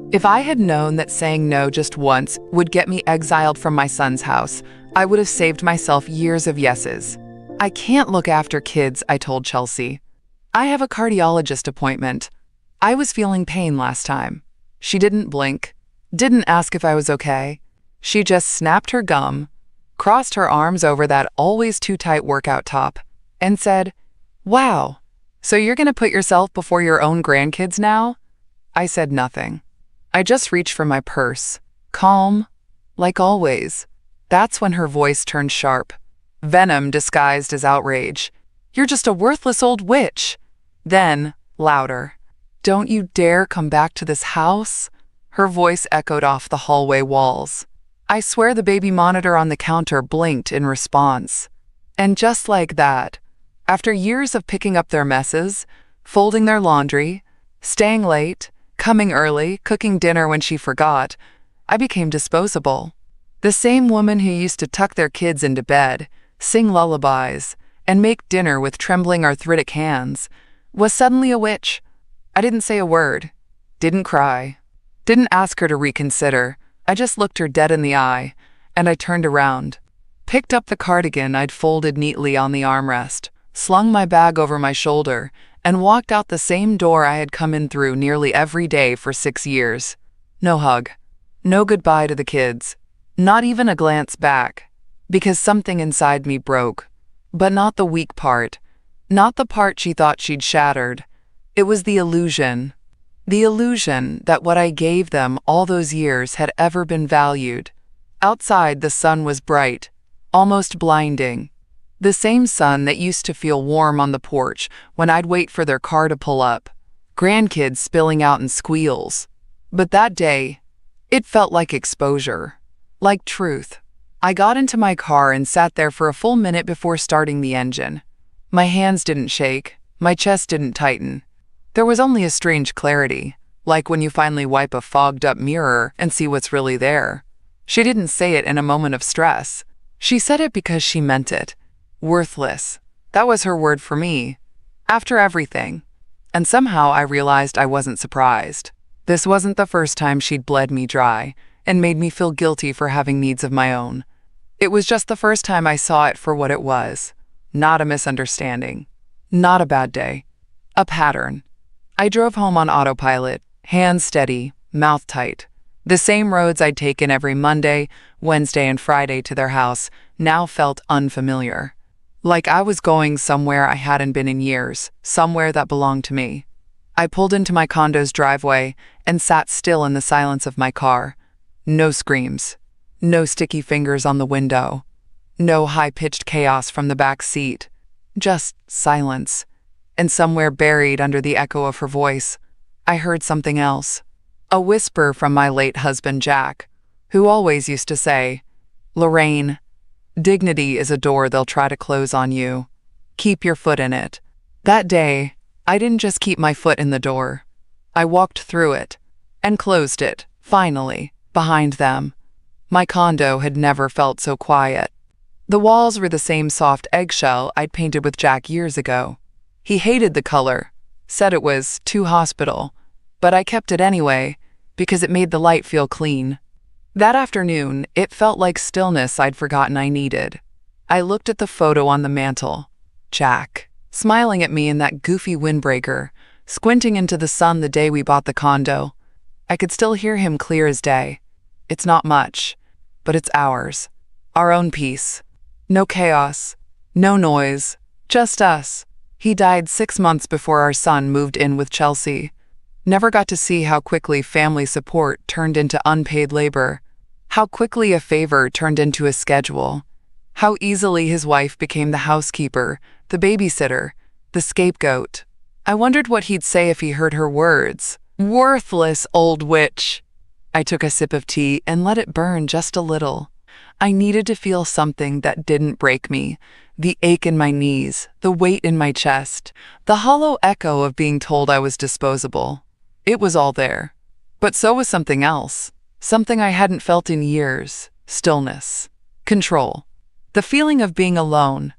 If I had known that saying no just once would get me exiled from my son's house, I would have saved myself years of yeses. I can't look after kids, I told Chelsea. I have a cardiologist appointment. I was feeling pain last time. She didn't blink, didn't ask if I was okay. She just snapped her gum, crossed her arms over that always too tight workout top, and said, "Wow, so you're gonna put yourself before your own grandkids now?" I said nothing. I just reached for my purse, calm, like always. That's when her voice turned sharp, venom disguised as outrage. "You're just a worthless old witch." Then, louder, "Don't you dare come back to this house?" Her voice echoed off the hallway walls. I swear the baby monitor on the counter blinked in response. And just like that, after years of picking up their messes, folding their laundry, staying late, coming early, cooking dinner when she forgot, I became disposable. The same woman who used to tuck their kids into bed, sing lullabies, and make dinner with trembling arthritic hands, was suddenly a witch. I didn't say a word, didn't cry, didn't ask her to reconsider. I just looked her dead in the eye, and I turned around, picked up the cardigan I'd folded neatly on the armrest, slung my bag over my shoulder, and walked out the same door I had come in through nearly every day for 6 years. No hug, no goodbye to the kids, not even a glance back, because something inside me broke. But not the weak part, not the part she thought she'd shattered. It was the illusion that what I gave them all those years had ever been valued. Outside, the sun was bright, almost blinding. The same sun that used to feel warm on the porch when I'd wait for their car to pull up, grandkids spilling out in squeals. But that day, it felt like exposure, like truth. I got into my car and sat there for a full minute before starting the engine. My hands didn't shake, my chest didn't tighten. There was only a strange clarity, like when you finally wipe a fogged-up mirror and see what's really there. She didn't say it in a moment of stress. She said it because she meant it. Worthless. That was her word for me. After everything. And somehow I realized I wasn't surprised. This wasn't the first time she'd bled me dry and made me feel guilty for having needs of my own. It was just the first time I saw it for what it was. Not a misunderstanding. Not a bad day. A pattern. I drove home on autopilot, hands steady, mouth tight. The same roads I'd taken every Monday, Wednesday, and Friday to their house now felt unfamiliar. Like I was going somewhere I hadn't been in years, somewhere that belonged to me. I pulled into my condo's driveway and sat still in the silence of my car. No screams, no sticky fingers on the window, no high-pitched chaos from the back seat, just silence. And somewhere buried under the echo of her voice, I heard something else. A whisper from my late husband, Jack, who always used to say, "Lorraine, dignity is a door they'll try to close on you. Keep your foot in it." That day, I didn't just keep my foot in the door. I walked through it and closed it, finally, behind them. My condo had never felt so quiet. The walls were the same soft eggshell I'd painted with Jack years ago. He hated the color, said it was too hospital, but I kept it anyway because it made the light feel clean. That afternoon, it felt like stillness I'd forgotten I needed. I looked at the photo on the mantel. Jack, smiling at me in that goofy windbreaker, squinting into the sun the day we bought the condo. I could still hear him clear as day. It's not much, but it's ours. Our own peace. No chaos, no noise, just us. He died 6 months before our son moved in with Chelsea. Never got to see how quickly family support turned into unpaid labor. How quickly a favor turned into a schedule. How easily his wife became the housekeeper, the babysitter, the scapegoat. I wondered what he'd say if he heard her words. Worthless old witch. I took a sip of tea and let it burn just a little. I needed to feel something that didn't break me. The ache in my knees, the weight in my chest, the hollow echo of being told I was disposable. It was all there. But so was something else. Something I hadn't felt in years. Stillness. Control. The feeling of being alone.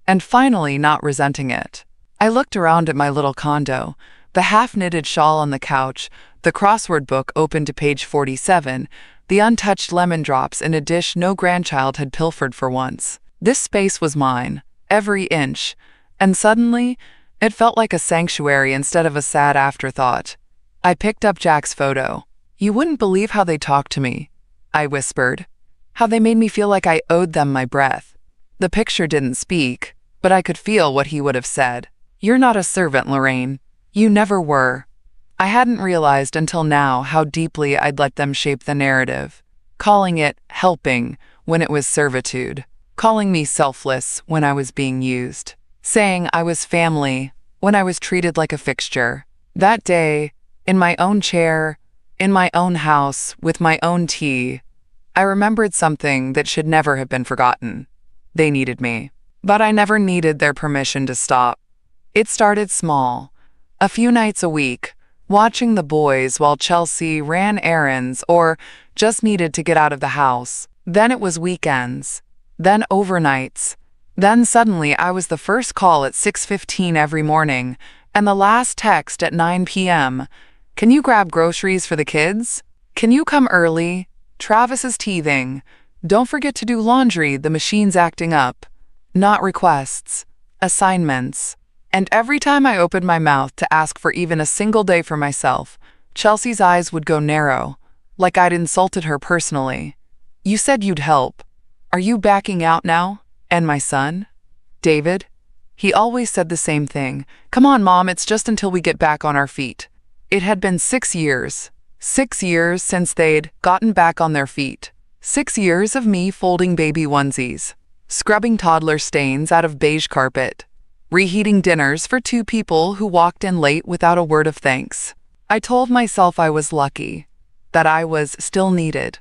And finally not resenting it. I looked around at my little condo, the half-knitted shawl on the couch, the crossword book open to page 47, the untouched lemon drops in a dish no grandchild had pilfered for once. This space was mine, every inch, and suddenly, it felt like a sanctuary instead of a sad afterthought. I picked up Jack's photo. "You wouldn't believe how they talked to me," I whispered. "How they made me feel like I owed them my breath." The picture didn't speak, but I could feel what he would have said. "You're not a servant, Lorraine. You never were." I hadn't realized until now how deeply I'd let them shape the narrative, calling it helping when it was servitude, calling me selfless when I was being used, saying I was family when I was treated like a fixture. That day, in my own chair, in my own house, with my own tea, I remembered something that should never have been forgotten. They needed me, but I never needed their permission to stop. It started small, a few nights a week, watching the boys while Chelsea ran errands or just needed to get out of the house. Then it was weekends, then overnights. Then suddenly I was the first call at 6:15 every morning and the last text at 9 p.m. "Can you grab groceries for the kids? Can you come early? Travis is teething. Don't forget to do laundry, the machine's acting up." Not requests, assignments. And every time I opened my mouth to ask for even a single day for myself, Chelsea's eyes would go narrow, like I'd insulted her personally. "You said you'd help. Are you backing out now? And my son? David?" He always said the same thing. "Come on, Mom, it's just until we get back on our feet." It had been 6 years. 6 years since they'd gotten back on their feet. 6 years of me folding baby onesies, scrubbing toddler stains out of beige carpet, reheating dinners for 2 people who walked in late without a word of thanks. I told myself I was lucky, that I was still needed,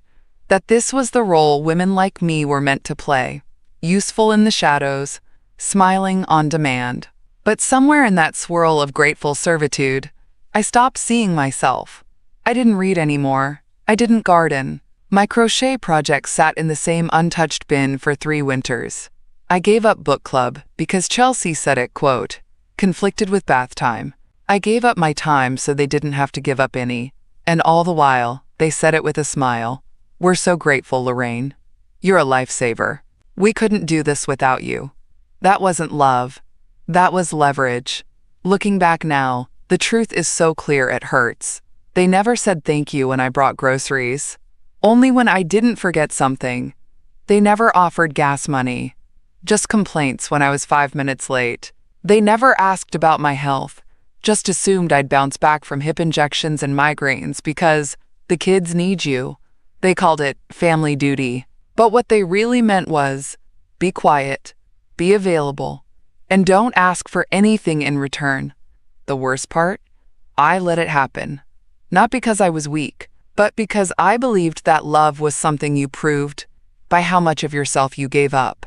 that this was the role women like me were meant to play, useful in the shadows, smiling on demand. But somewhere in that swirl of grateful servitude, I stopped seeing myself. I didn't read anymore. I didn't garden. My crochet project sat in the same untouched bin for 3 winters. I gave up book club because Chelsea said it, quote, conflicted with bath time. I gave up my time so they didn't have to give up any. And all the while, they said it with a smile. "We're so grateful, Lorraine. You're a lifesaver. We couldn't do this without you." That wasn't love. That was leverage. Looking back now, the truth is so clear it hurts. They never said thank you when I brought groceries. Only when I didn't forget something. They never offered gas money. Just complaints when I was 5 minutes late. They never asked about my health. Just assumed I'd bounce back from hip injections and migraines because the kids need you. They called it family duty. But what they really meant was, be quiet, be available, and don't ask for anything in return. The worst part? I let it happen. Not because I was weak, but because I believed that love was something you proved by how much of yourself you gave up.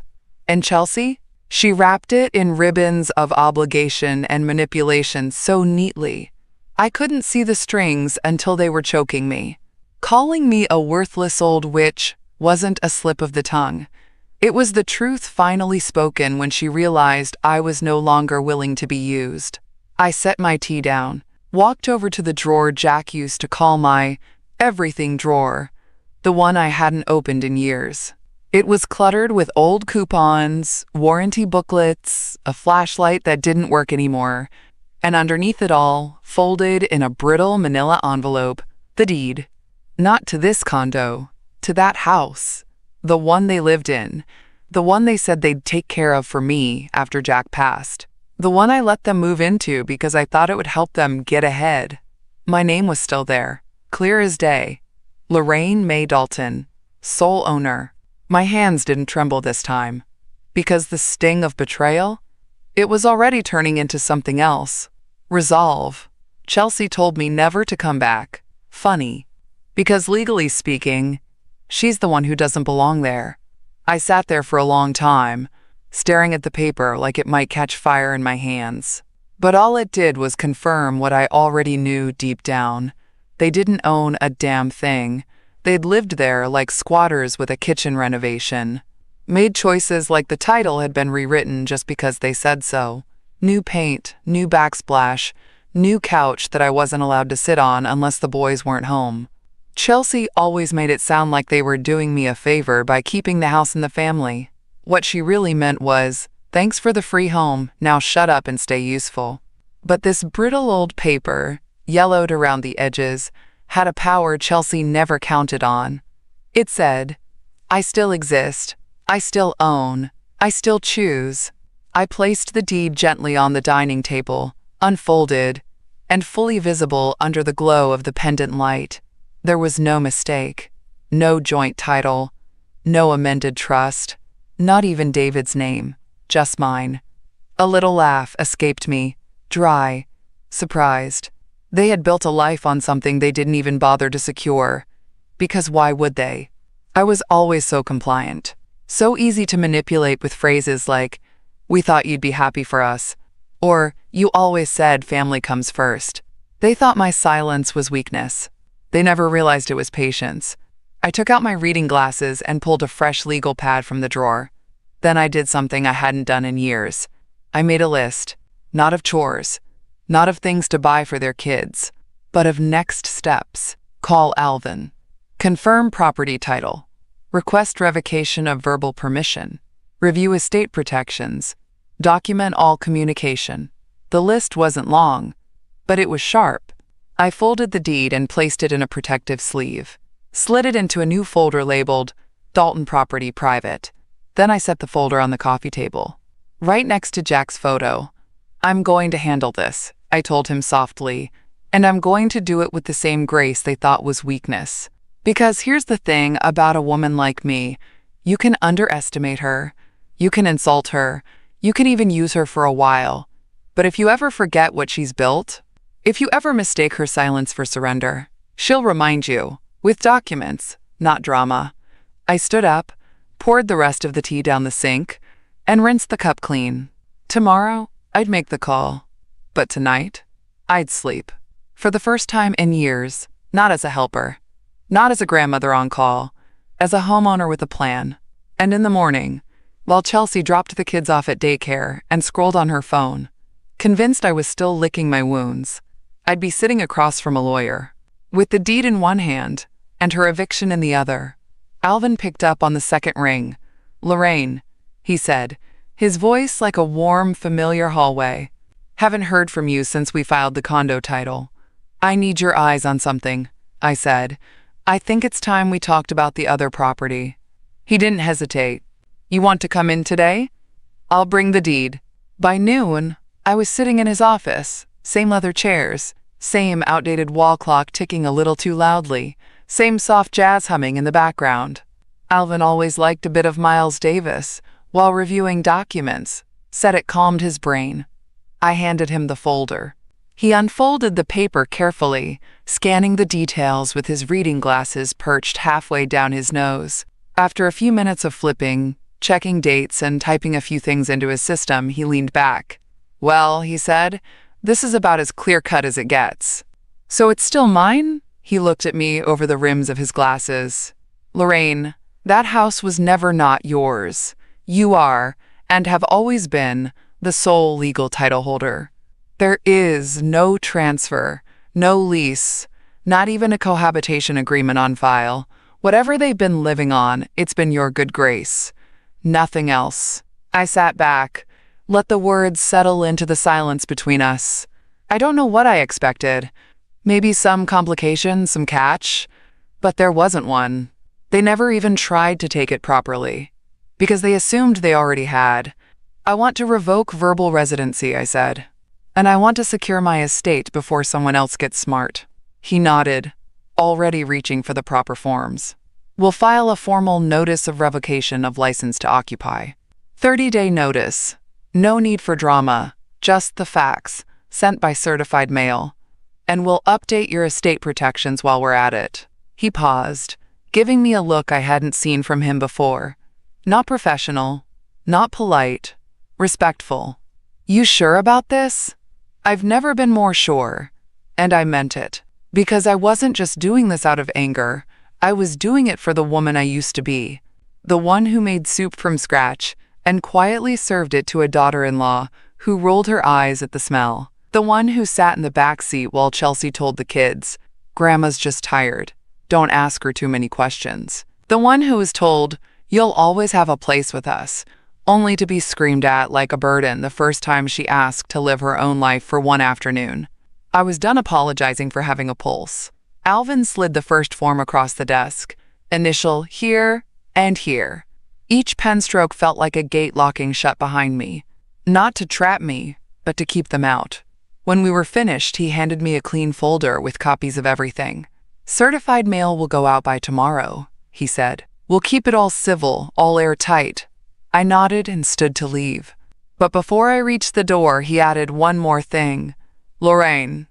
And Chelsea? She wrapped it in ribbons of obligation and manipulation so neatly. I couldn't see the strings until they were choking me. Calling me a worthless old witch wasn't a slip of the tongue. It was the truth finally spoken when she realized I was no longer willing to be used. I set my tea down, walked over to the drawer Jack used to call my everything drawer, the one I hadn't opened in years. It was cluttered with old coupons, warranty booklets, a flashlight that didn't work anymore, and underneath it all, folded in a brittle manila envelope, the deed. Not to this condo, to that house, the one they lived in, the one they said they'd take care of for me after Jack passed, the one I let them move into because I thought it would help them get ahead. My name was still there, clear as day. Lorraine May Dalton, sole owner. My hands didn't tremble this time, because the sting of betrayal? It was already turning into something else. Resolve. Chelsea told me never to come back. Funny. Because legally speaking, she's the one who doesn't belong there. I sat there for a long time, staring at the paper like it might catch fire in my hands. But all it did was confirm what I already knew deep down. They didn't own a damn thing. They'd lived there like squatters with a kitchen renovation. Made choices like the title had been rewritten just because they said so. New paint, new backsplash, new couch that I wasn't allowed to sit on unless the boys weren't home. Chelsea always made it sound like they were doing me a favor by keeping the house in the family. What she really meant was, thanks for the free home, now shut up and stay useful. But this brittle old paper, yellowed around the edges, had a power Chelsea never counted on. It said, I still exist, I still own, I still choose. I placed the deed gently on the dining table, unfolded, and fully visible under the glow of the pendant light. There was no mistake, no joint title, no amended trust, not even David's name, just mine. A little laugh escaped me, dry, surprised. They had built a life on something they didn't even bother to secure. Because why would they? I was always so compliant, so easy to manipulate with phrases like, we thought you'd be happy for us, or you always said family comes first. They thought my silence was weakness. They never realized it was patience. I took out my reading glasses and pulled a fresh legal pad from the drawer. Then I did something I hadn't done in years. I made a list, not of chores, not of things to buy for their kids, but of next steps. Call Alvin. Confirm property title. Request revocation of verbal permission. Review estate protections. Document all communication. The list wasn't long, but it was sharp. I folded the deed and placed it in a protective sleeve, slid it into a new folder labeled Dalton Property Private. Then I set the folder on the coffee table, right next to Jack's photo. I'm going to handle this, I told him softly, and I'm going to do it with the same grace they thought was weakness. Because here's the thing about a woman like me, you can underestimate her, you can insult her, you can even use her for a while. But if you ever forget what she's built, if you ever mistake her silence for surrender, she'll remind you, with documents, not drama. I stood up, poured the rest of the tea down the sink, and rinsed the cup clean. Tomorrow, I'd make the call. But tonight, I'd sleep. For the first time in years, not as a helper, not as a grandmother on call, as a homeowner with a plan. And in the morning, while Chelsea dropped the kids off at daycare and scrolled on her phone, convinced I was still licking my wounds, I'd be sitting across from a lawyer, with the deed in one hand and her eviction in the other. Alvin picked up on the second ring. Lorraine, he said, his voice like a warm, familiar hallway. Haven't heard from you since we filed the condo title. I need your eyes on something, I said. I think it's time we talked about the other property. He didn't hesitate. You want to come in today? I'll bring the deed. By noon, I was sitting in his office, same leather chairs, same outdated wall clock ticking a little too loudly, same soft jazz humming in the background. Alvin always liked a bit of Miles Davis while reviewing documents, said it calmed his brain. I handed him the folder. He unfolded the paper carefully, scanning the details with his reading glasses perched halfway down his nose. After a few minutes of flipping, checking dates, and typing a few things into his system, he leaned back. Well, he said, this is about as clear-cut as it gets. So it's still mine? He looked at me over the rims of his glasses. Lorraine, that house was never not yours. You are, and have always been, the sole legal title holder. There is no transfer, no lease, not even a cohabitation agreement on file. Whatever they've been living on, it's been your good grace. Nothing else. I sat back, let the words settle into the silence between us. I don't know what I expected. Maybe some complication, some catch, but there wasn't one. They never even tried to take it properly, because they assumed they already had. I want to revoke verbal residency, I said, and I want to secure my estate before someone else gets smart. He nodded, already reaching for the proper forms. We'll file a formal notice of revocation of license to occupy. 30-day notice. No need for drama, just the facts, sent by certified mail. And we'll update your estate protections while we're at it. He paused, giving me a look I hadn't seen from him before. Not professional, not polite, respectful. You sure about this? I've never been more sure. And I meant it. Because I wasn't just doing this out of anger. I was doing it for the woman I used to be. The one who made soup from scratch and quietly served it to a daughter-in-law who rolled her eyes at the smell. The one who sat in the back seat while Chelsea told the kids, "Grandma's just tired. Don't ask her too many questions." The one who was told, "You'll always have a place with us," only to be screamed at like a burden the first time she asked to live her own life for one afternoon. I was done apologizing for having a pulse. Alvin slid the first form across the desk. Initial here and here. Each pen stroke felt like a gate locking shut behind me. Not to trap me, but to keep them out. When we were finished, he handed me a clean folder with copies of everything. "Certified mail will go out by tomorrow," he said. "We'll keep it all civil, all airtight." I nodded and stood to leave. But before I reached the door, he added one more thing. "Lorraine,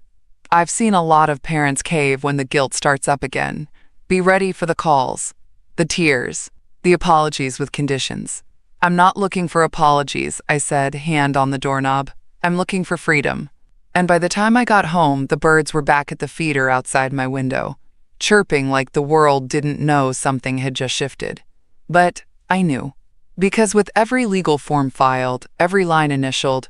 I've seen a lot of parents cave when the guilt starts up again. Be ready for the calls, the tears, the apologies with conditions." "I'm not looking for apologies," I said, hand on the doorknob. "I'm looking for freedom." And by the time I got home, the birds were back at the feeder outside my window, chirping like the world didn't know something had just shifted. But I knew. Because with every legal form filed, every line initialed,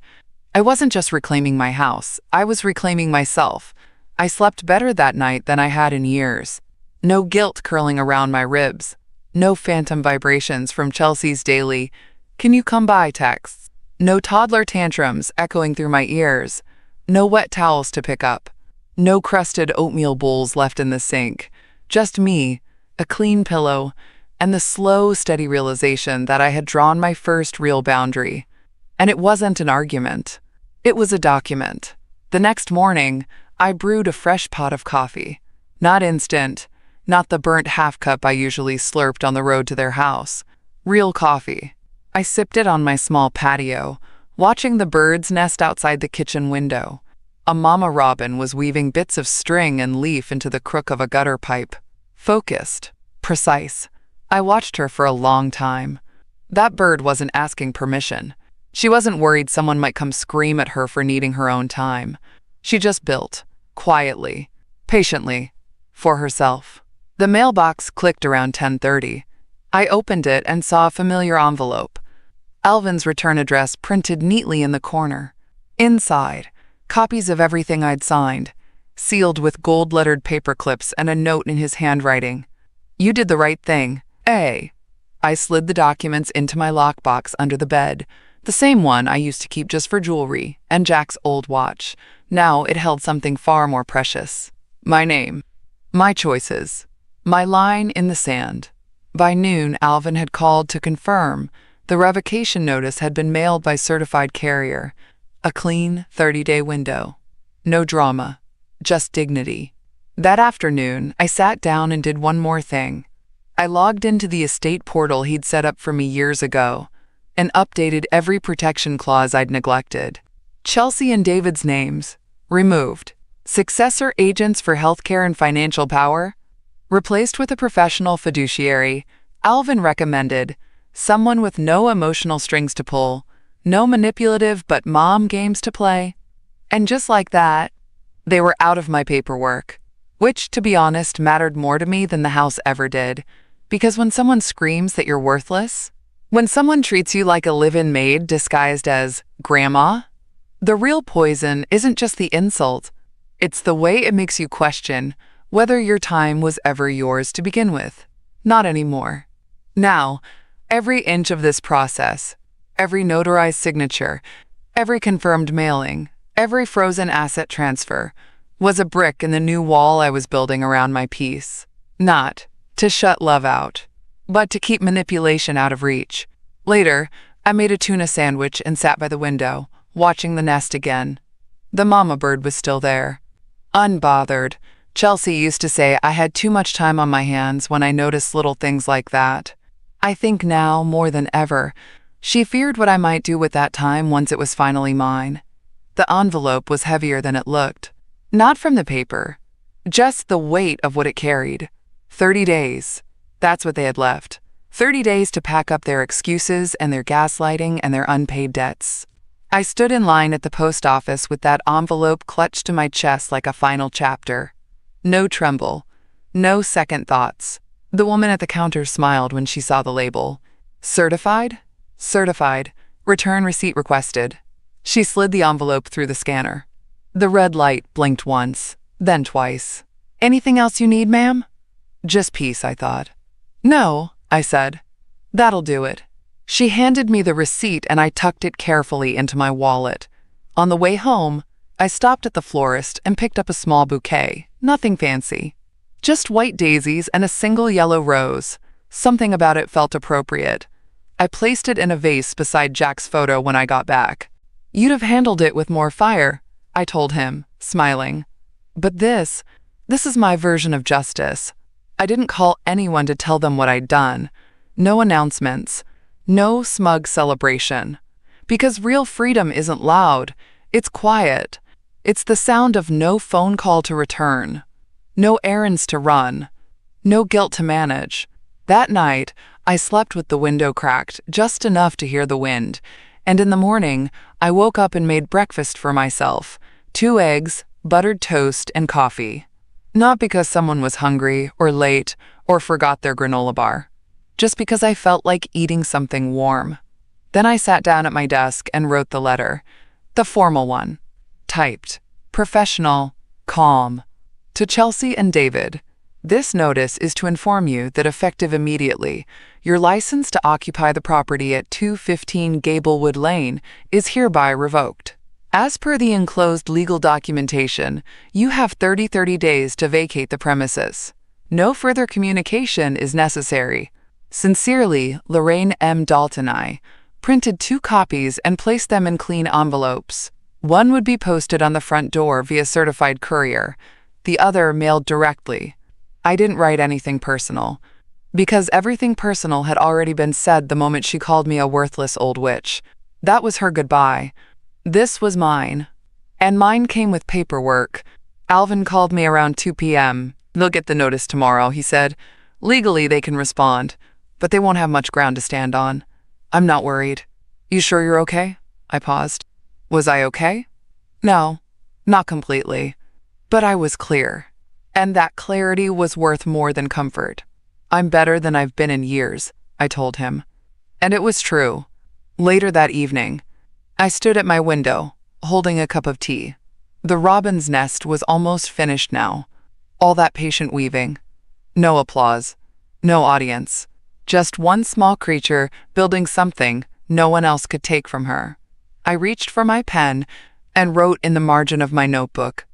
I wasn't just reclaiming my house, I was reclaiming myself. I slept better that night than I had in years. No guilt curling around my ribs. No phantom vibrations from Chelsea's daily, "Can you come by?" texts. No toddler tantrums echoing through my ears. No wet towels to pick up. No crusted oatmeal bowls left in the sink. Just me, a clean pillow, and the slow, steady realization that I had drawn my first real boundary. And it wasn't an argument. It was a document. The next morning, I brewed a fresh pot of coffee. Not instant, not the burnt half cup I usually slurped on the road to their house. Real coffee. I sipped it on my small patio, watching the birds nest outside the kitchen window. A mama robin was weaving bits of string and leaf into the crook of a gutter pipe. Focused, precise. I watched her for a long time. That bird wasn't asking permission. She wasn't worried someone might come scream at her for needing her own time. She just built, quietly, patiently, for herself. The mailbox clicked around 10:30. I opened it and saw a familiar envelope. Alvin's return address printed neatly in the corner. Inside, copies of everything I'd signed, sealed with gold-lettered paper clips and a note in his handwriting. "You did the right thing, eh?" I slid the documents into my lockbox under the bed, the same one I used to keep just for jewelry and Jack's old watch. Now it held something far more precious. My name. My choices. My line in the sand. By noon, Alvin had called to confirm the revocation notice had been mailed by certified carrier. A clean 30-day window. No drama, just dignity. That afternoon, I sat down and did one more thing. I logged into the estate portal he'd set up for me years ago and updated every protection clause I'd neglected. Chelsea and David's names, removed. Successor agents for healthcare and financial power, replaced with a professional fiduciary. Alvin recommended someone with no emotional strings to pull, no manipulative but mom games to play. And just like that, they were out of my paperwork, which, to be honest, mattered more to me than the house ever did. Because when someone screams that you're worthless, when someone treats you like a live-in maid disguised as grandma, the real poison isn't just the insult, it's the way it makes you question whether your time was ever yours to begin with. Not anymore. Now, every inch of this process, every notarized signature, every confirmed mailing, every frozen asset transfer, was a brick in the new wall I was building around my peace. Not to shut love out, but to keep manipulation out of reach. Later, I made a tuna sandwich and sat by the window, watching the nest again. The mama bird was still there. Unbothered. Chelsea used to say I had too much time on my hands when I noticed little things like that. I think now, more than ever, she feared what I might do with that time once it was finally mine. The envelope was heavier than it looked. Not from the paper, just the weight of what it carried. 30 days. That's what they had left. 30 days to pack up their excuses and their gaslighting and their unpaid debts. I stood in line at the post office with that envelope clutched to my chest like a final chapter. No tremble. No second thoughts. The woman at the counter smiled when she saw the label. Certified? Certified. Return receipt requested. She slid the envelope through the scanner. The red light blinked once, then twice. Anything else you need, ma'am? Just peace, I thought. No, I said. That'll do it. She handed me the receipt and I tucked it carefully into my wallet. On the way home, I stopped at the florist and picked up a small bouquet, nothing fancy. Just white daisies and a single yellow rose. Something about it felt appropriate. I placed it in a vase beside Jack's photo when I got back. You'd have handled it with more fire, I told him, smiling. But this is my version of justice. I didn't call anyone to tell them what I'd done. No announcements. No smug celebration. Because real freedom isn't loud. It's quiet. It's the sound of no phone call to return. No errands to run. No guilt to manage. That night, I slept with the window cracked, just enough to hear the wind. And in the morning, I woke up and made breakfast for myself. 2 eggs, buttered toast, and coffee. Not because someone was hungry, or late, or forgot their granola bar. Just because I felt like eating something warm. Then I sat down at my desk and wrote the letter. The formal one. Typed. Professional. Calm. To Chelsea and David. This notice is to inform you that effective immediately, your license to occupy the property at 215 Gablewood Lane is hereby revoked. As per the enclosed legal documentation, you have 30 days to vacate the premises. No further communication is necessary. Sincerely, Lorraine M. Dalton. I printed 2 copies and placed them in clean envelopes. One would be posted on the front door via certified courier, the other mailed directly. I didn't write anything personal, because everything personal had already been said the moment she called me a worthless old witch. That was her goodbye. This was mine. And mine came with paperwork. Alvin called me around 2 p.m. They'll get the notice tomorrow, he said. Legally, they can respond, but they won't have much ground to stand on. I'm not worried. You sure you're okay? I paused. Was I okay? No, not completely. But I was clear. And that clarity was worth more than comfort. I'm better than I've been in years, I told him. And it was true. Later that evening, I stood at my window, holding a cup of tea. The robin's nest was almost finished now. All that patient weaving. No applause. No audience. Just one small creature building something no one else could take from her. I reached for my pen and wrote in the margin of my notebook,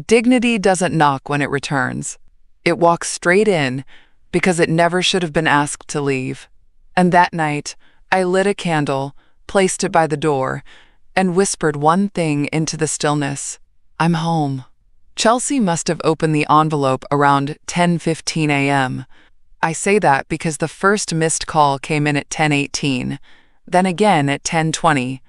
Dignity doesn't knock when it returns. It walks straight in because it never should have been asked to leave. And that night, I lit a candle, placed it by the door, and whispered one thing into the stillness. I'm home. Chelsea must have opened the envelope around 10:15 a.m. I say that because the first missed call came in at 10:18, then again at 10:20,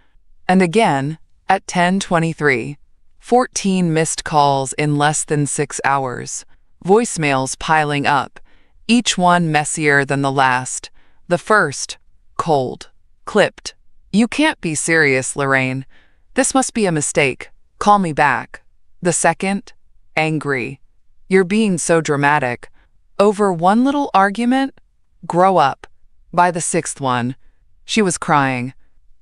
and again at 10:23. 14 missed calls in less than 6 hours. Voicemails piling up, each one messier than the last. The first, cold, clipped. You can't be serious, Lorraine. This must be a mistake. Call me back. The second, angry. You're being so dramatic. Over one little argument? Grow up. By the 6th one, she was crying.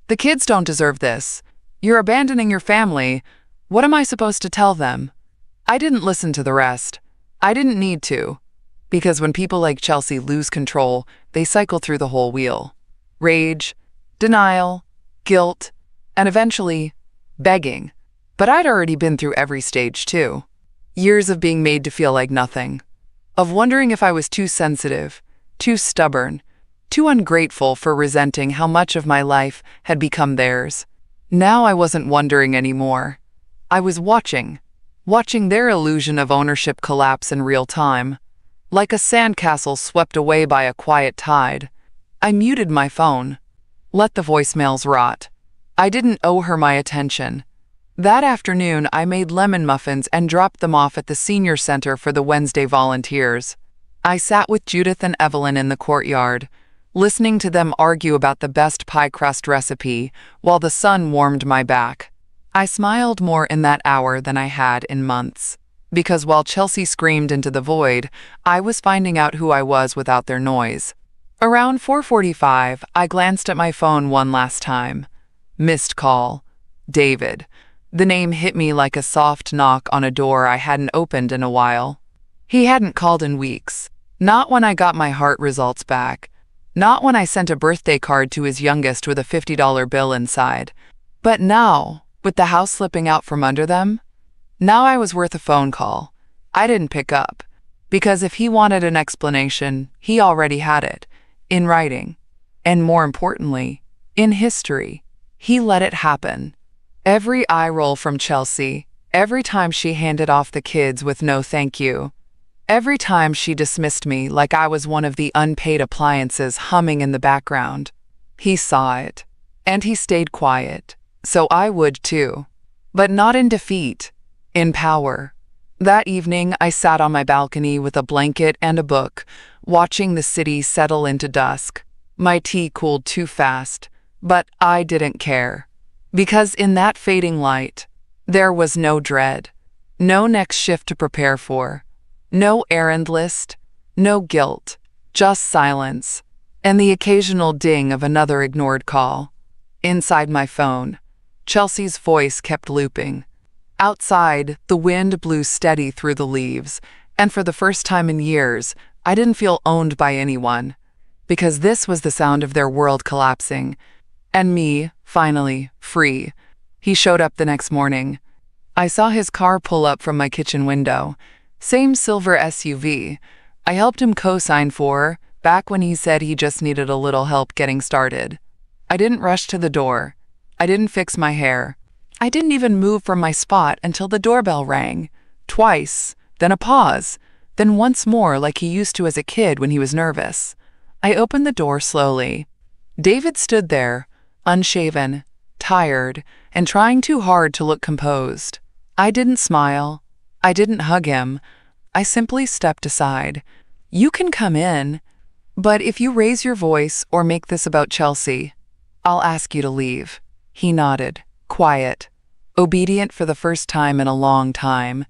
The kids don't deserve this. You're abandoning your family. What am I supposed to tell them? I didn't listen to the rest. I didn't need to. Because when people like Chelsea lose control, they cycle through the whole wheel. Rage, denial, guilt, and eventually, begging. But I'd already been through every stage too. Years of being made to feel like nothing. Of wondering if I was too sensitive, too stubborn, too ungrateful for resenting how much of my life had become theirs. Now I wasn't wondering anymore. I was watching their illusion of ownership collapse in real time. Like a sandcastle swept away by a quiet tide. I muted my phone. Let the voicemails rot. I didn't owe her my attention. That afternoon, I made lemon muffins and dropped them off at the senior center for the Wednesday volunteers. I sat with Judith and Evelyn in the courtyard, listening to them argue about the best pie crust recipe while the sun warmed my back. I smiled more in that hour than I had in months, because while Chelsea screamed into the void, I was finding out who I was without their noise. Around 4:45, I glanced at my phone one last time. Missed call. David. The name hit me like a soft knock on a door I hadn't opened in a while. He hadn't called in weeks. Not when I got my heart results back. Not when I sent a birthday card to his youngest with a $50 bill inside. But now, with the house slipping out from under them, now I was worth a phone call. I didn't pick up. Because if he wanted an explanation, he already had it. In writing. And more importantly, in history. He let it happen. Every eye roll from Chelsea, every time she handed off the kids with no thank you, every time she dismissed me like I was one of the unpaid appliances humming in the background, he saw it. And he stayed quiet. So I would too. But not in defeat, in power. That evening, I sat on my balcony with a blanket and a book, watching the city settle into dusk. My tea cooled too fast, but I didn't care. Because in that fading light, there was no dread, no next shift to prepare for, no errand list, no guilt, just silence, and the occasional ding of another ignored call. Inside my phone, Chelsea's voice kept looping. Outside, the wind blew steady through the leaves, and for the first time in years, I didn't feel owned by anyone, because this was the sound of their world collapsing. And me, finally, free. He showed up the next morning. I saw his car pull up from my kitchen window. Same silver SUV. I helped him co-sign for, back when he said he just needed a little help getting started. I didn't rush to the door. I didn't fix my hair. I didn't even move from my spot until the doorbell rang. Twice, then a pause, then once more like he used to as a kid when he was nervous. I opened the door slowly. David stood there, unshaven, tired, and trying too hard to look composed. I didn't smile. I didn't hug him. I simply stepped aside. You can come in, but if you raise your voice or make this about Chelsea, I'll ask you to leave. He nodded, quiet, obedient for the first time in a long time.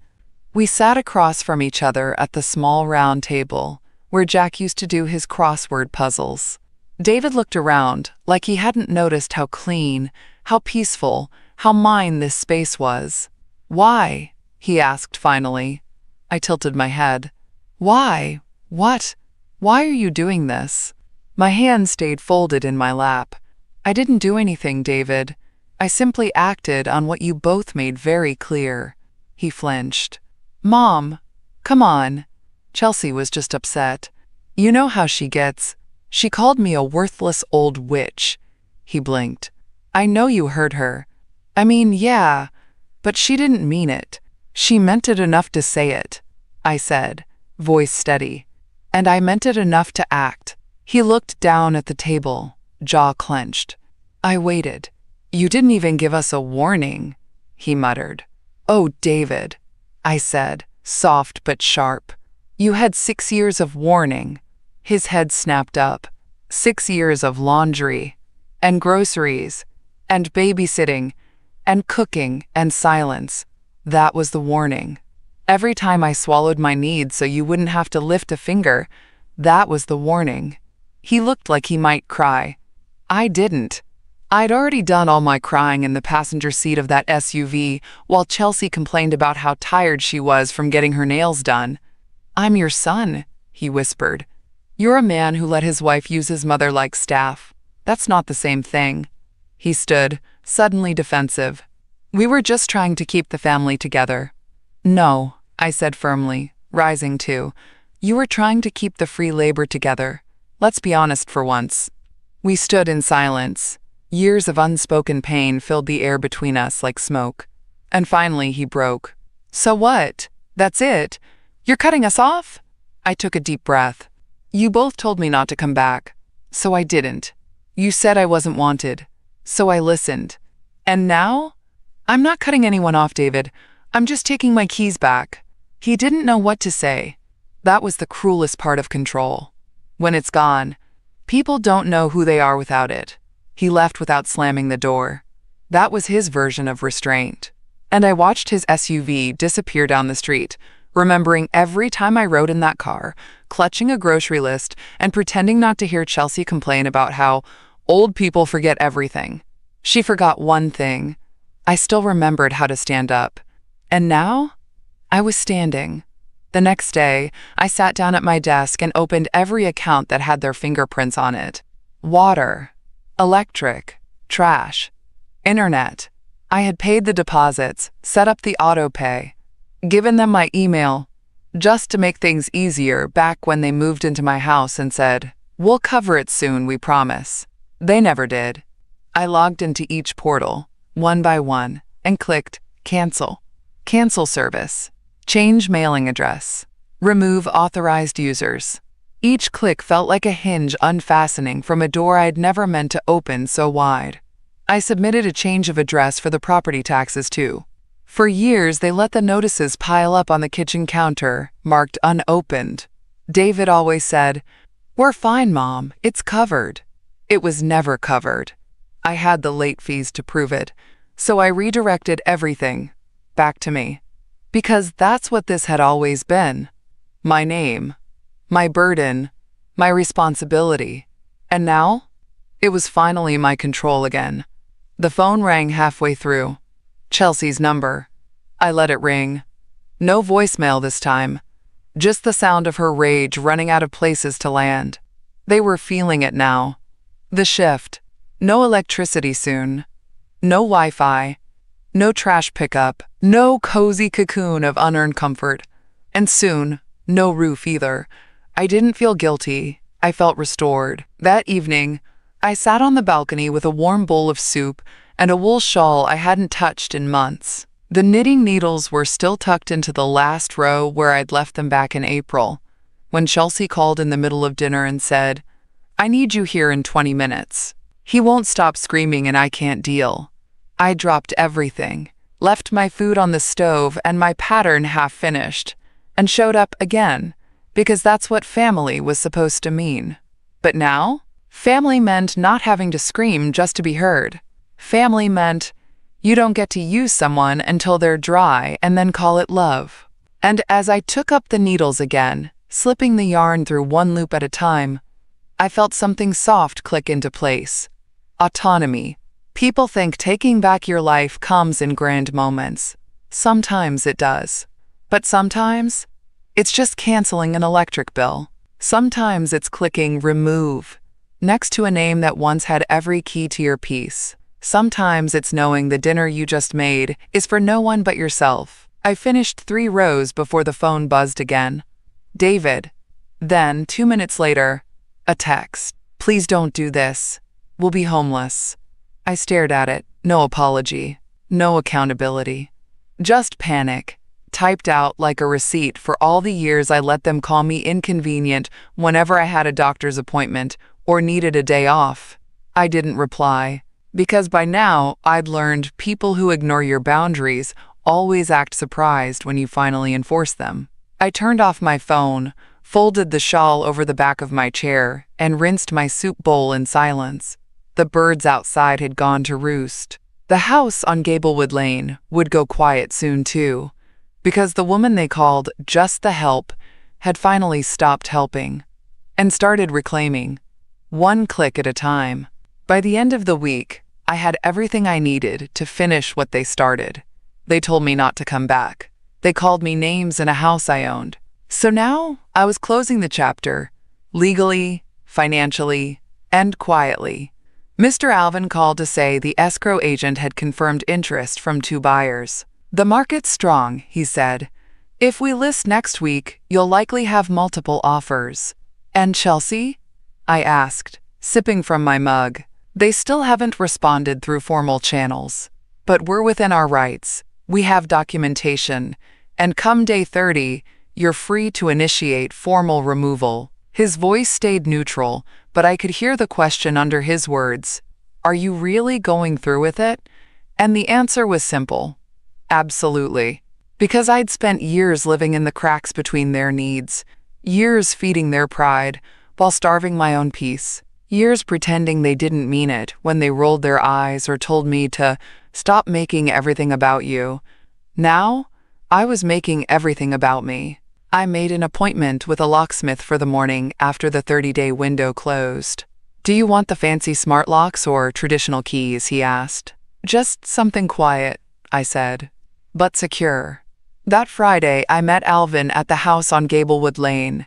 We sat across from each other at the small round table where Jack used to do his crossword puzzles. David looked around like he hadn't noticed how clean, how peaceful, how mine this space was. Why? He asked finally. I tilted my head. Why? What? Why are you doing this? My hand stayed folded in my lap. I didn't do anything, David. I simply acted on what you both made very clear. He flinched. Mom, come on. Chelsea was just upset. You know how she gets. She called me a worthless old witch. He blinked. I know you heard her. I mean, yeah, but she didn't mean it. She meant it enough to say it, I said, voice steady. And I meant it enough to act. He looked down at the table, jaw clenched. I waited. You didn't even give us a warning, he muttered. Oh, David, I said, soft but sharp. You had 6 years of warning. His head snapped up. 6 years of laundry, and groceries, and babysitting, and cooking, and silence. That was the warning. Every time I swallowed my needs so you wouldn't have to lift a finger, that was the warning. He looked like he might cry. I didn't. I'd already done all my crying in the passenger seat of that SUV while Chelsea complained about how tired she was from getting her nails done. I'm your son, he whispered. You're a man who let his wife use his mother like staff. That's not the same thing. He stood, suddenly defensive. We were just trying to keep the family together. No, I said firmly, rising too. You were trying to keep the free labor together. Let's be honest for once. We stood in silence. Years of unspoken pain filled the air between us like smoke. And finally he broke. So what? That's it? You're cutting us off? I took a deep breath. You both told me not to come back, so I didn't. You said I wasn't wanted, so I listened. And now? I'm not cutting anyone off, David. I'm just taking my keys back. He didn't know what to say. That was the cruelest part of control. When it's gone, people don't know who they are without it. He left without slamming the door. That was his version of restraint. And I watched his SUV disappear down the street, remembering every time I rode in that car, clutching a grocery list and pretending not to hear Chelsea complain about how old people forget everything. She forgot one thing. I still remembered how to stand up. And now, I was standing. The next day, I sat down at my desk and opened every account that had their fingerprints on it. Water, electric, trash, internet. I had paid the deposits, set up the auto pay, given them my email, just to make things easier back when they moved into my house and said, "We'll cover it soon, we promise." They never did. I logged into each portal, one by one, and clicked Cancel. Cancel service. Change mailing address. Remove authorized users. Each click felt like a hinge unfastening from a door I'd never meant to open so wide. I submitted a change of address for the property taxes too. For years, they let the notices pile up on the kitchen counter, marked unopened. David always said, "We're fine, Mom, it's covered." It was never covered. I had the late fees to prove it, so I redirected everything back to me. Because that's what this had always been. My name, my burden, my responsibility. And now, it was finally my control again. The phone rang halfway through. Chelsea's number. I let it ring. No voicemail this time. Just the sound of her rage running out of places to land. They were feeling it now. The shift. No electricity soon. No Wi-Fi. No trash pickup. No cozy cocoon of unearned comfort. And soon, no roof either. I didn't feel guilty. I felt restored. That evening, I sat on the balcony with a warm bowl of soup and a wool shawl I hadn't touched in months. The knitting needles were still tucked into the last row where I'd left them back in April, when Chelsea called in the middle of dinner and said, "I need you here in 20 minutes. He won't stop screaming and I can't deal." I dropped everything, left my food on the stove and my pattern half finished, and showed up again, because that's what family was supposed to mean. But now, family meant not having to scream just to be heard. Family meant you don't get to use someone until they're dry and then call it love. And as I took up the needles again, slipping the yarn through one loop at a time, I felt something soft click into place. Autonomy. People think taking back your life comes in grand moments. Sometimes it does. But sometimes, it's just canceling an electric bill. Sometimes it's clicking remove next to a name that once had every key to your peace. Sometimes it's knowing the dinner you just made is for no one but yourself. I finished 3 rows before the phone buzzed again. David. Then, 2 minutes later, a text. "Please don't do this. We'll be homeless." I stared at it. No apology. No accountability. Just panic. Typed out like a receipt for all the years I let them call me inconvenient whenever I had a doctor's appointment or needed a day off. I didn't reply, because by now I'd learned people who ignore your boundaries always act surprised when you finally enforce them. I turned off my phone, folded the shawl over the back of my chair, and rinsed my soup bowl in silence. The birds outside had gone to roost. The house on Gablewood Lane would go quiet soon too, because the woman they called just the help had finally stopped helping and started reclaiming, one click at a time. By the end of the week, I had everything I needed to finish what they started. They told me not to come back. They called me names in a house I owned. So now I was closing the chapter, legally, financially, and quietly. Mr. Alvin called to say the escrow agent had confirmed interest from 2 buyers. "The market's strong," he said. "If we list next week, you'll likely have multiple offers." "And Chelsea?" I asked, sipping from my mug. "They still haven't responded through formal channels. But we're within our rights. We have documentation. And come day 30, you're free to initiate formal removal." His voice stayed neutral, but I could hear the question under his words. "Are you really going through with it?" And the answer was simple. Absolutely. Because I'd spent years living in the cracks between their needs, years feeding their pride while starving my own peace, years pretending they didn't mean it when they rolled their eyes or told me to stop making everything about you. Now, I was making everything about me. I made an appointment with a locksmith for the morning after the 30-day window closed. "Do you want the fancy smart locks or traditional keys?" he asked. Just something quiet, I said, but secure. That Friday, I met Alvin at the house on Gablewood Lane.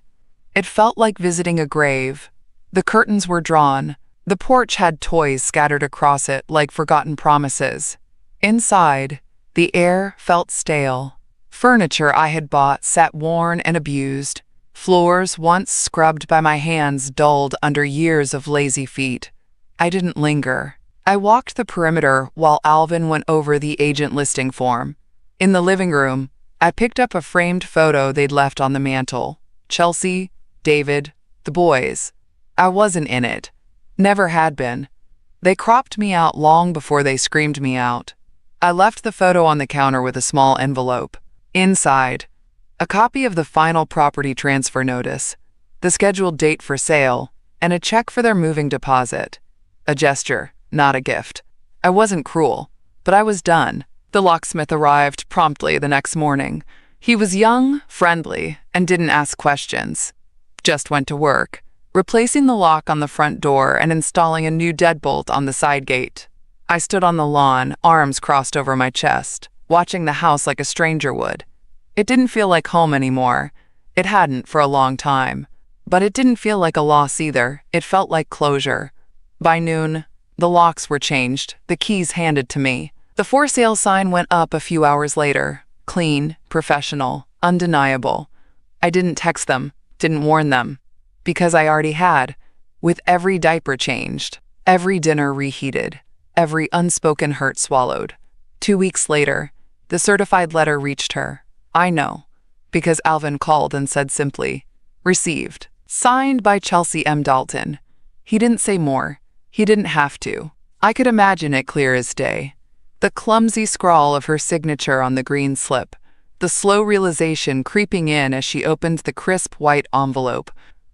It felt like visiting a grave. The curtains were drawn. The porch had toys scattered across it like forgotten promises. Inside, the air felt stale. Furniture I had bought sat worn and abused. Floors, once scrubbed by my hands, dulled under years of lazy feet. I didn't linger. I walked the perimeter while Alvin went over the agent listing form. In the living room, I picked up a framed photo they'd left on the mantel. Chelsea, David, the boys. I wasn't in it. Never had been. They cropped me out long before they screamed me out. I left the photo on the counter with a small envelope. Inside, a copy of the final property transfer notice, the scheduled date for sale, and a check for their moving deposit. A gesture, not a gift. I wasn't cruel, but I was done. The locksmith arrived promptly the next morning. He was young, friendly, and didn't ask questions. Just went to work, replacing the lock on the front door and installing a new deadbolt on the side gate. I stood on the lawn, arms crossed over my chest, watching the house like a stranger would. It didn't feel like home anymore. It hadn't for a long time. But it didn't feel like a loss either. It felt like closure. By noon, the locks were changed, the keys handed to me. The for sale sign went up a few hours later. Clean, professional, undeniable. I didn't text them, didn't warn them. Because I already had. With every diaper changed, every dinner reheated, every unspoken hurt swallowed. 2 weeks later, the certified letter reached her. I know, because Alvin called and said simply, "Received. Signed by Chelsea M. Dalton." He didn't say more. He didn't have to. I could imagine it clear as day. The clumsy scrawl of her signature on the green slip, the slow realization creeping in as she opened the crisp white envelope,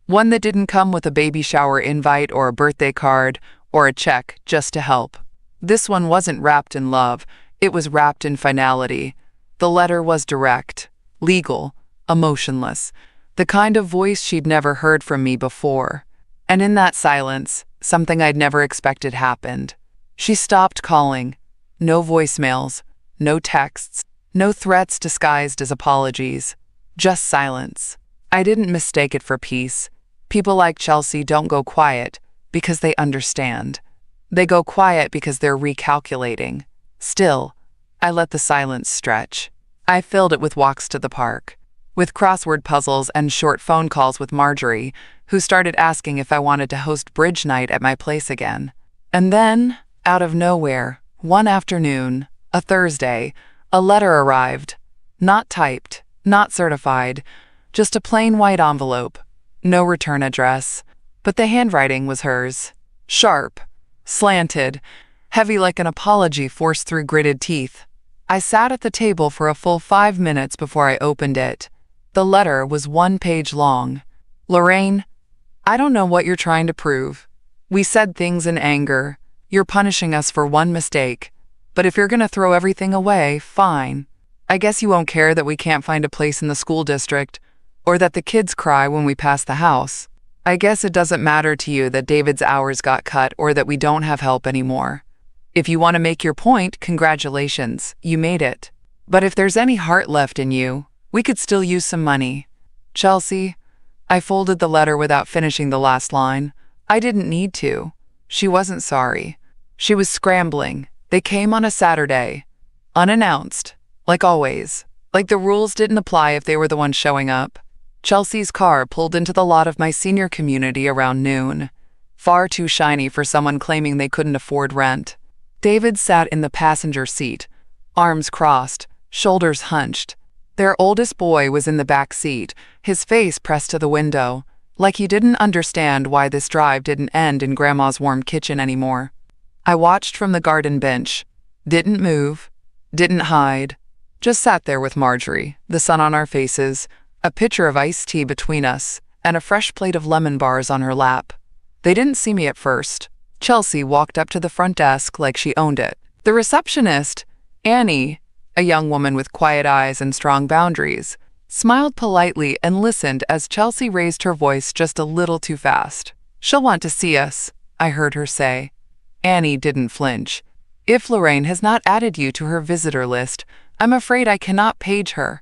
one that didn't come with a baby shower invite or a birthday card or a check just to help. This one wasn't wrapped in love, it was wrapped in finality. The letter was direct, legal, emotionless, the kind of voice she'd never heard from me before. And in that silence, something I'd never expected happened. She stopped calling. No voicemails, no texts, no threats disguised as apologies. Just silence. I didn't mistake it for peace. People like Chelsea don't go quiet because they understand. They go quiet because they're recalculating. Still, I let the silence stretch. I filled it with walks to the park, with crossword puzzles and short phone calls with Marjorie, who started asking if I wanted to host bridge night at my place again. And then, out of nowhere, one afternoon, a Thursday, a letter arrived. Not typed, not certified, just a plain white envelope. No return address, but the handwriting was hers. Sharp, slanted, heavy like an apology forced through gritted teeth. I sat at the table for a full 5 minutes before I opened it. The letter was 1 page long. "Lorraine, I don't know what you're trying to prove. We said things in anger. You're punishing us for one mistake. But if you're going to throw everything away, fine. I guess you won't care that we can't find a place in the school district, or that the kids cry when we pass the house. I guess it doesn't matter to you that David's hours got cut or that we don't have help anymore. If you want to make your point, congratulations, you made it. But if there's any heart left in you, we could still use some money. Chelsea," I folded the letter without finishing the last line. I didn't need to. She wasn't sorry. She was scrambling. They came on a Saturday. Unannounced. Like always. Like the rules didn't apply if they were the ones showing up. Chelsea's car pulled into the lot of my senior community around noon. Far too shiny for someone claiming they couldn't afford rent. David sat in the passenger seat, arms crossed, shoulders hunched. Their oldest boy was in the back seat, his face pressed to the window, like he didn't understand why this drive didn't end in Grandma's warm kitchen anymore. I watched from the garden bench. Didn't move. Didn't hide. Just sat there with Marjorie, the sun on our faces, a pitcher of iced tea between us, and a fresh plate of lemon bars on her lap. They didn't see me at first. Chelsea walked up to the front desk like she owned it. The receptionist, Annie, a young woman with quiet eyes and strong boundaries, smiled politely and listened as Chelsea raised her voice just a little too fast. "She'll want to see us," I heard her say. Annie didn't flinch. If Lorraine has not added you to her visitor list, I'm afraid I cannot page her."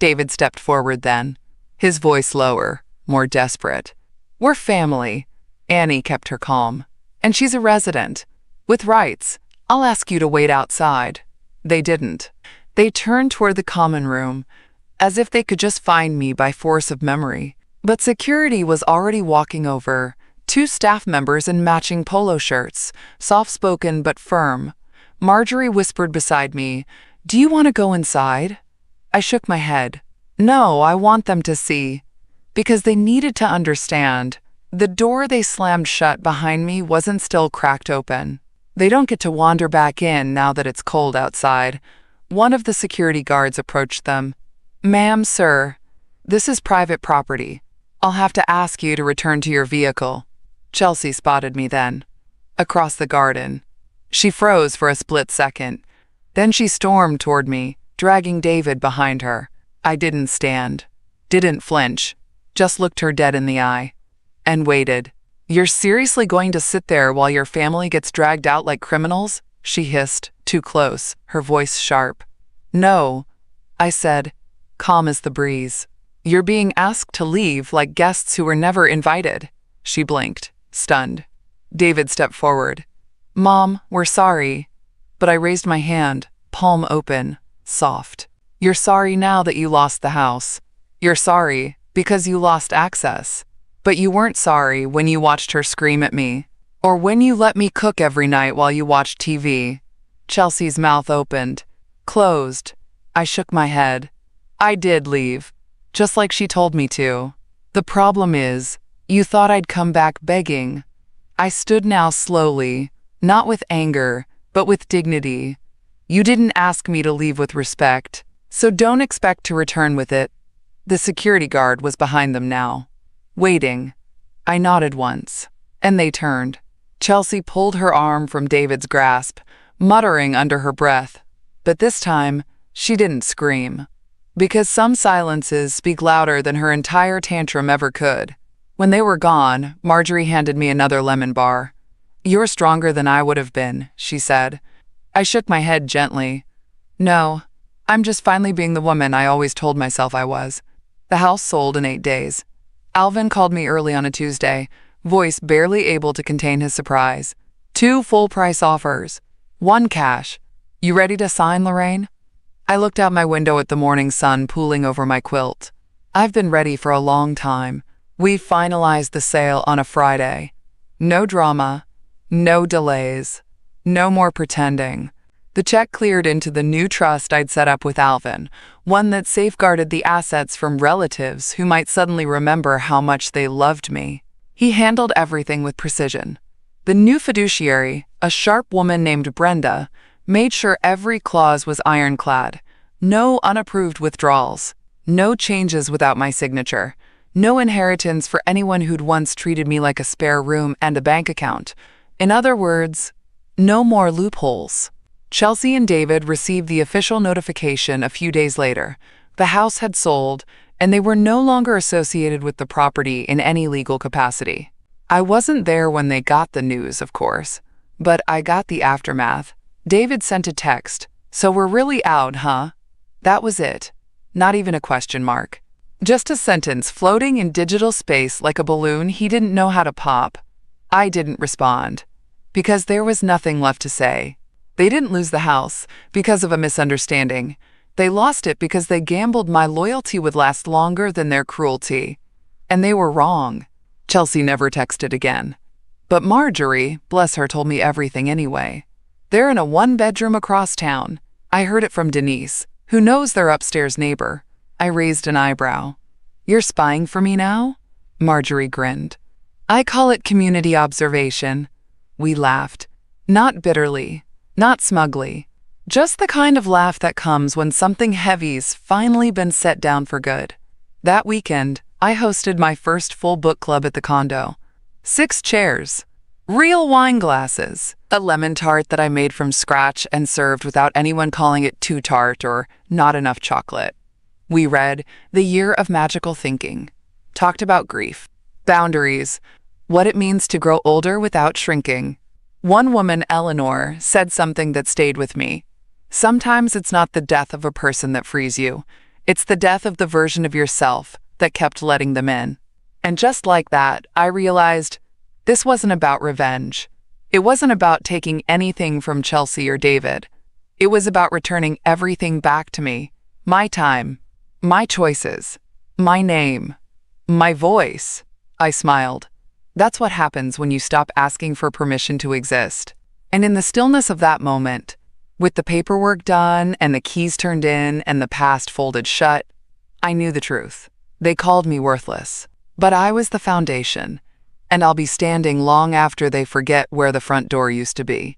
David stepped forward then, his voice lower, more desperate. "We're family." Annie kept her calm. "And she's a resident. With rights. I'll ask you to wait outside." They didn't. They turned toward the common room, as if they could just find me by force of memory. But security was already walking over, 2 staff members in matching polo shirts, soft-spoken but firm. Marjorie whispered beside me, "Do you want to go inside?" I shook my head. "No, I want them to see." Because they needed to understand. The door they slammed shut behind me wasn't still cracked open. They don't get to wander back in now that it's cold outside. One of the security guards approached them. "Ma'am, sir, this is private property. I'll have to ask you to return to your vehicle." Chelsea spotted me then, across the garden. She froze for a split second. Then she stormed toward me, dragging David behind her. I didn't stand, didn't flinch, just looked her dead in the eye, and waited. "You're seriously going to sit there while your family gets dragged out like criminals?" she hissed, too close, her voice sharp. "No," I said, calm as the breeze. "You're being asked to leave like guests who were never invited." She blinked, stunned. David stepped forward. "Mom, we're sorry." But I raised my hand, palm open, soft. "You're sorry now that you lost the house. You're sorry because you lost access. But you weren't sorry when you watched her scream at me, or when you let me cook every night while you watched TV." Chelsea's mouth opened, closed. I shook my head. "I did leave, just like she told me to. The problem is, you thought I'd come back begging." I stood now slowly, not with anger, but with dignity. "You didn't ask me to leave with respect, so don't expect to return with it." The security guard was behind them now, waiting. I nodded once, and they turned. Chelsea pulled her arm from David's grasp, muttering under her breath. But this time, she didn't scream. Because some silences speak louder than her entire tantrum ever could. When they were gone, Marjorie handed me another lemon bar. "You're stronger than I would have been," she said. I shook my head gently. "No, I'm just finally being the woman I always told myself I was." The house sold in 8 days. Alvin called me early on a Tuesday, voice barely able to contain his surprise. 2 full-price offers. 1 cash. "You ready to sign, Lorraine?" I looked out my window at the morning sun pooling over my quilt. I've been ready for a long time. We finalized the sale on a Friday. No drama, no delays, no more pretending. The check cleared into the new trust I'd set up with Alvin, one that safeguarded the assets from relatives who might suddenly remember how much they loved me. He handled everything with precision. The new fiduciary, a sharp woman named Brenda, made sure every clause was ironclad. No unapproved withdrawals, no changes without my signature, no inheritance for anyone who'd once treated me like a spare room and a bank account. In other words, no more loopholes. Chelsea and David received the official notification a few days later. The house had sold, and they were no longer associated with the property in any legal capacity. I wasn't there when they got the news, of course, but I got the aftermath. David sent a text, "So we're really out, huh?" That was it. Not even a question mark. Just a sentence floating in digital space like a balloon he didn't know how to pop. I didn't respond, because there was nothing left to say. They didn't lose the house because of a misunderstanding. They lost it because they gambled my loyalty would last longer than their cruelty. And they were wrong. Chelsea never texted again. But Marjorie, bless her, told me everything anyway. They're in a 1-bedroom across town. I heard it from Denise, who knows their upstairs neighbor. I raised an eyebrow. "You're spying for me now?" Marjorie grinned. "I call it community observation." We laughed. Not bitterly, not smugly. Just the kind of laugh that comes when something heavy's finally been set down for good. That weekend, I hosted my first full book club at the condo. 6 chairs. Real wine glasses, a lemon tart that I made from scratch and served without anyone calling it too tart or not enough chocolate. We read The Year of Magical Thinking, talked about grief, boundaries, what it means to grow older without shrinking. One woman, Eleanor, said something that stayed with me. Sometimes it's not the death of a person that frees you. It's the death of the version of yourself that kept letting them in. And just like that, I realized this wasn't about revenge. It wasn't about taking anything from Chelsea or David. It was about returning everything back to me. My time, my choices, my name, my voice. I smiled. That's what happens when you stop asking for permission to exist. And in the stillness of that moment, with the paperwork done and the keys turned in and the past folded shut, I knew the truth. They called me worthless, but I was the foundation, and I'll be standing long after they forget where the front door used to be.